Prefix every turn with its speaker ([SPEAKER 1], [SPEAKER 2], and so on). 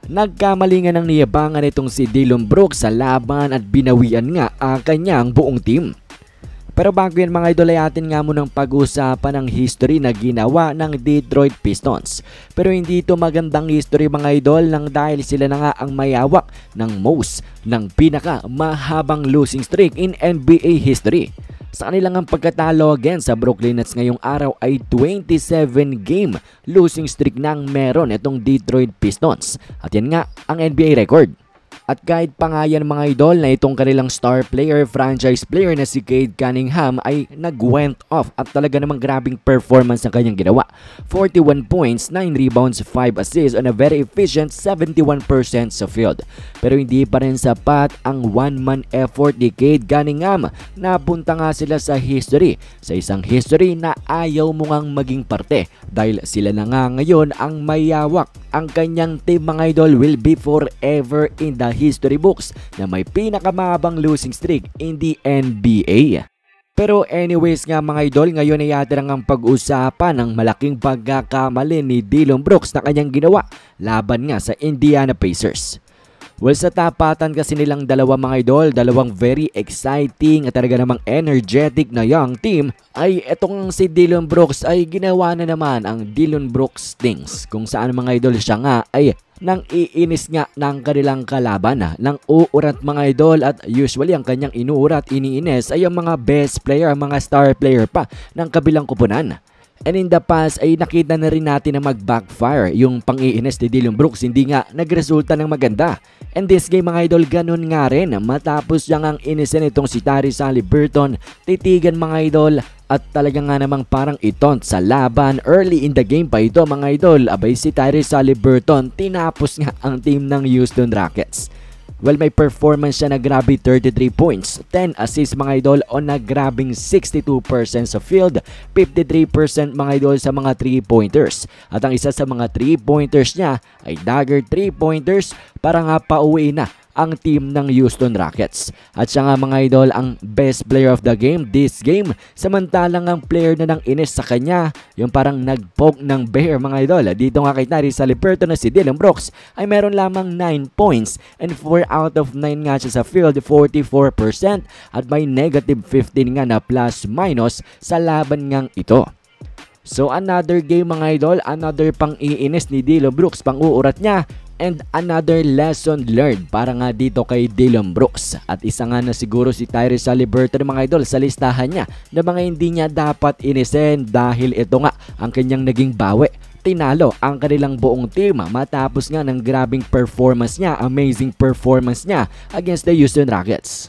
[SPEAKER 1] Nagkamali nga ng niyabangan itong si Dillon Brooks sa laban at binawian nga ang kanyang buong team. Pero bago yan mga idol ay atin nga munang pag-usapan ang history na ginawa ng Detroit Pistons. Pero hindi ito magandang history mga idol nang dahil sila na nga ang mayawak ng pinaka mahabang losing streak in NBA history. Sa kanilang ang pagkatalo against sa Brooklyn Nets ngayong araw ay 27-game losing streak nang meron itong Detroit Pistons. At yan nga ang NBA record. At kahit pa nga yan mga idol na itong kanilang star player, franchise player na si Cade Cunningham ay nag-went off at talaga namang grabing performance ang kanyang ginawa. 41 points, 9 rebounds, 5 assists on a very efficient 71% sa field. Pero hindi pa rin sapat ang one-man effort ni Cade Cunningham. Napunta nga sila sa history, sa isang history na ayaw mo ngang maging parte dahil sila na nga ngayon ang mayawak. Ang kanyang team mga idol will be forever in the history books na may pinakamabang losing streak in the NBA. Pero anyways nga mga idol, ngayon ay atin ang pag-usapan ng malaking pagkakamali ni Dillon Brooks na kanyang ginawa laban nga sa Indiana Pacers. Well, sa tapatan kasi nilang dalawa mga idol, dalawang very exciting at talaga namang energetic na young team, ay etong si Dillon Brooks ay ginawa na naman ang Dillon Brooks things, kung saan mga idol siya nga ay nang iinis nga ng kanilang kalaban ng uurat mga idol, at usually ang kanyang inuurat, iniinis ay ang mga best player, ang mga star player pa ng kabilang kupunan. And in the past ay nakita na rin natin na mag-backfire yung pang-iinis ni Dillon Brooks, hindi nga nagresulta ng maganda. And this game mga idol, ganun nga rin, matapos siyang ang inisin itong si Tyrese Haliburton, titigan mga idol at talaga nga namang parang itont sa laban. Early in the game pa ito mga idol, abay si Tyrese Haliburton tinapos nga ang team ng Houston Rockets. Well, may performance siya na grabe 33 points, 10 assists mga idol on na grabing 62% sa field, 53% mga idol sa mga 3-pointers. At ang isa sa mga 3-pointers niya ay dagger 3-pointers para nga pauwi na ang team ng Houston Rockets. At siya nga mga idol ang best player of the game this game. Samantalang ang player na nang inis sa kanya, yung parang nagpoke ng bear mga idol. Dito nga kay Tyrese Haliburton na si Dillon Brooks ay meron lamang 9 points and 4 out of 9 nga siya sa field, 44%, at may negative 15 nga na plus minus sa laban ngang ito. So another game mga idol, another pang-iinis ni Dillon Brooks, pang-uurat niya, and another lesson learned para nga dito kay Dillon Brooks. At isa nga na siguro si Tyrese Haliburton mga idol sa listahan niya na mga hindi niya dapat inisin, dahil ito nga ang kanyang naging bawi. Tinalo ang kanilang buong team matapos nga ng grabing performance niya, amazing performance niya against the Houston Rockets.